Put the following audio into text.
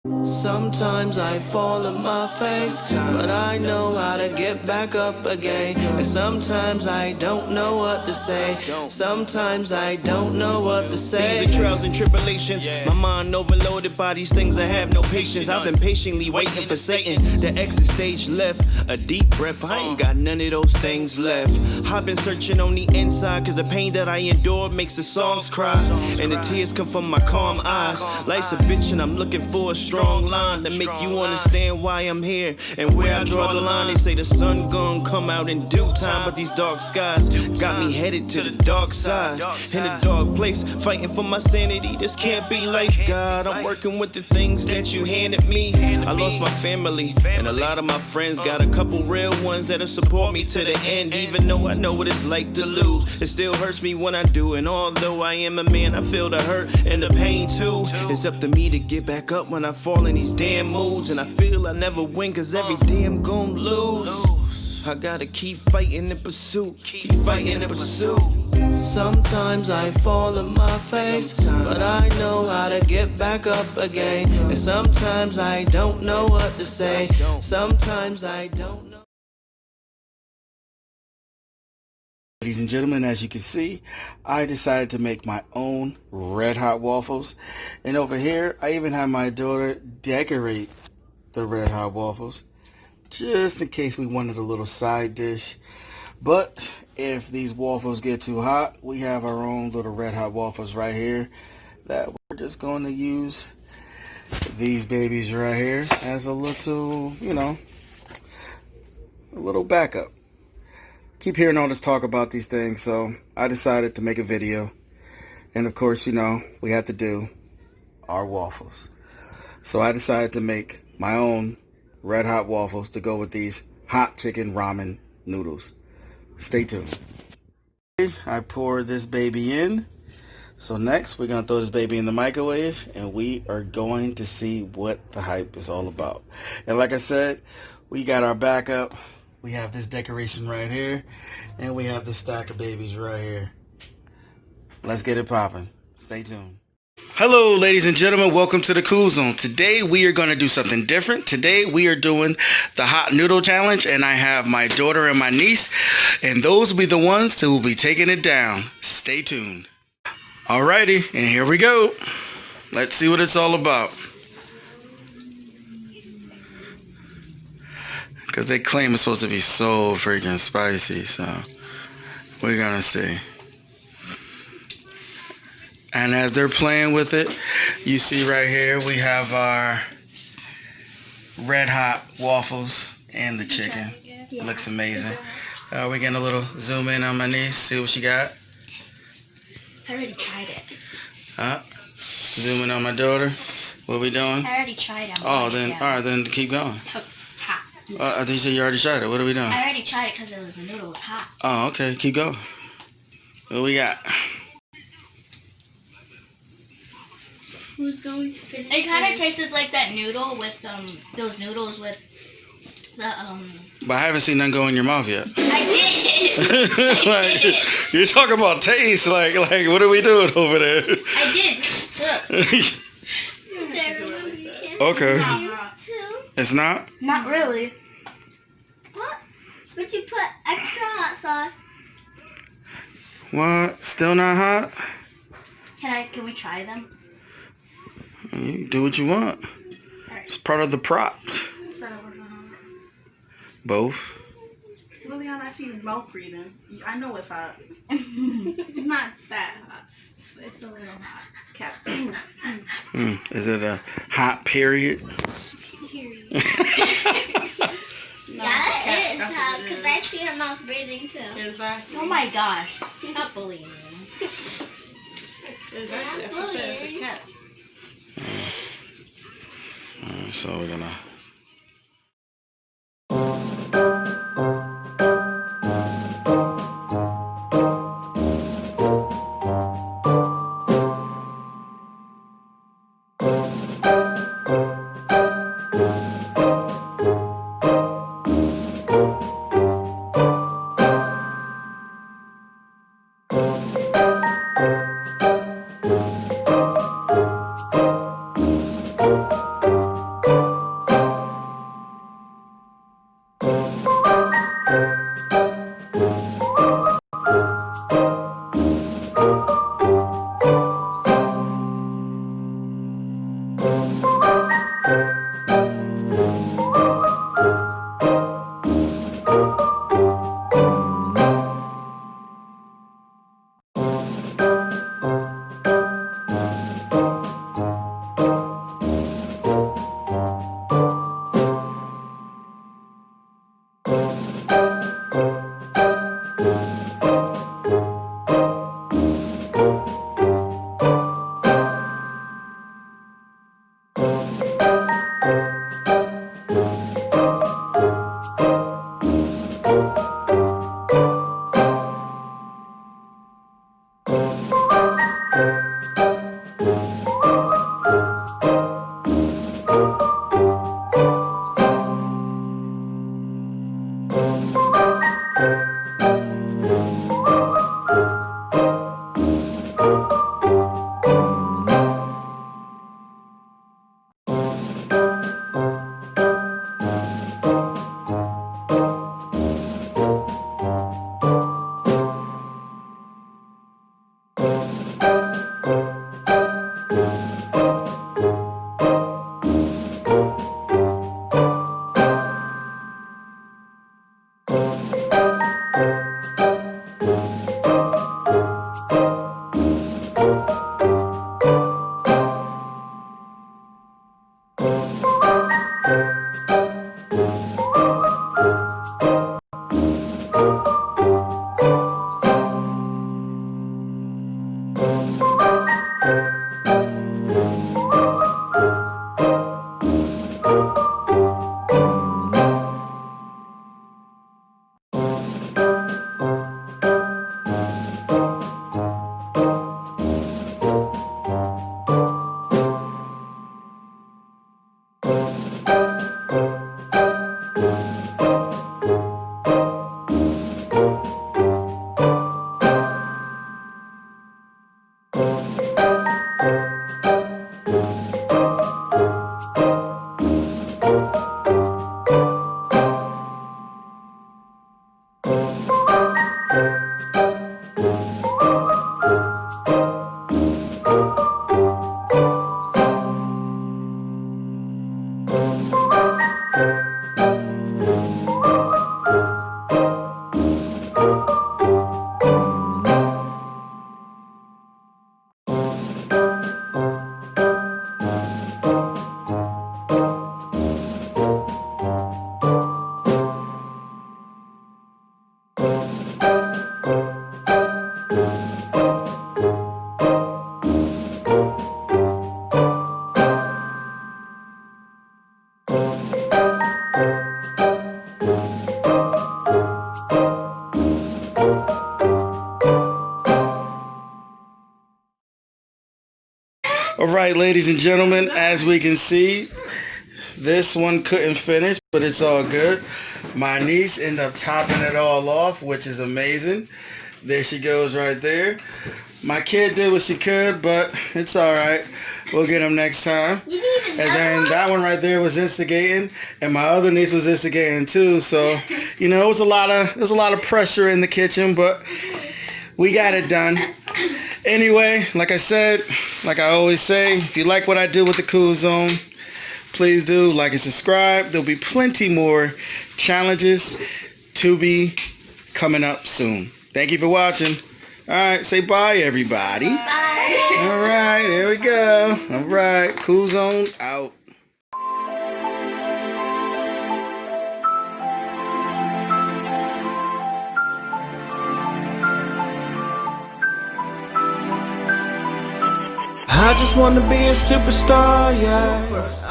Sometimes I fall on my face, but I know how to get back up again. And sometimes I don't know what to say. Sometimes I don't know what to say. These are trials and tribulations. My mind overloaded by these things. I have no patience. I've been patiently waiting for Satan. The exit stage left. A deep breath. I ain't got none of those things left. I've been searching on the inside, cause the pain that I endure makes the songs cry. And the tears come from my calm eyes. Life's a bitch and I'm looking for a strong line to make you understand why I'm here and where I draw the line. They say the sun gon' come out in due time, but these dark skies got me headed to the dark side. In a dark place, fighting for my sanity. This can't be life, God. I'm working with the things that you handed me. I lost my family and a lot of my friends. Got a couple real ones that'll support me to the end. Even though I know what it's like to lose, it still hurts me when I do. And although I am a man, I feel the hurt and the pain too. It's up to me to get back up when I fall in these damn moods. And I feel I never win, cause every day I'm gon' lose. I gotta keep fighting in pursuit, keep fighting in pursuit. Sometimes I fall on my face, but I know how to get back up again. And sometimes I don't know what to say. Sometimes I don't know. Ladies and gentlemen, as you can see, I decided to make my own red hot waffles. And over here, I even have my daughter decorate the red hot waffles, just in case we wanted a little side dish. But if these waffles get too hot, we have our own little red hot waffles right here that we're just going to use these babies right here as a little, a little backup. Keep hearing all this talk about these things, so I decided to make a video. And of course, we had to do our waffles. So I decided to make my own red hot waffles to go with these hot chicken ramen noodles. Stay tuned. I poured this baby in. So next, we're going to throw this baby in the microwave, and we are going to see what the hype is all about. And like I said, we got our backup. We have this decoration right here, and we have this stack of babies right here. Let's get it popping. Stay tuned. Hello, ladies and gentlemen. Welcome to the Kool Zone. Today, we are going to do something different. Today, we are doing the hot noodle challenge, and I have my daughter and my niece, and those will be the ones who will be taking it down. Stay tuned. Alrighty, and here we go. Let's see what it's all about. Because they claim it's supposed to be so freaking spicy, so we're gonna see. And as they're playing with it, you see right here, we have our red hot waffles and the chicken. It looks amazing. We're getting a little zoom in on my niece, see what she got. I already tried it. Zoom in on my daughter. What we doing? I already tried it. Oh, then, alright, then keep going. Hot. I think you said you already tried it. What are we doing? I already tried it because the noodle was hot. Oh, okay. Keep going. What we got? Who's going to finish? It kind of tastes like that noodle with those noodles with the But I haven't seen none go in your mouth yet. I did. Like, you're talking about taste. Like what are we doing over there? I did. Look. Okay. It's not? Not really. What? Would you put extra hot sauce? What? Still not hot? Can we try them? You do what you want. It's part of the prop. What's that over on? Both. Liliana, I see you mouth breathing. I know it's hot. It's not that hot. But it's a little hot. Cap. Is it a hot period? Yeah, it is hot because I see her mouth breathing too. Exactly. Oh my gosh! Stop bullying me. Exactly. That's what I said. It's a cat. So we're gonna. All right, ladies and gentlemen, as we can see, this one couldn't finish, but it's all good. My niece ended up topping it all off, which is amazing. There she goes right there. My kid did what she could, but it's all right. We'll get him next time. And then that one right there was instigating, and my other niece was instigating too. So, you know, it was a lot of pressure in the kitchen, but we got it done. Anyway, like I said, like I always say, if you like what I do with the Kool Zone, please do like and subscribe. There'll be plenty more challenges to be coming up soon. Thank you for watching. All right, say bye, everybody. Bye. All right, there we go. All right, Kool Zone out. I just wanna be a superstar, yeah.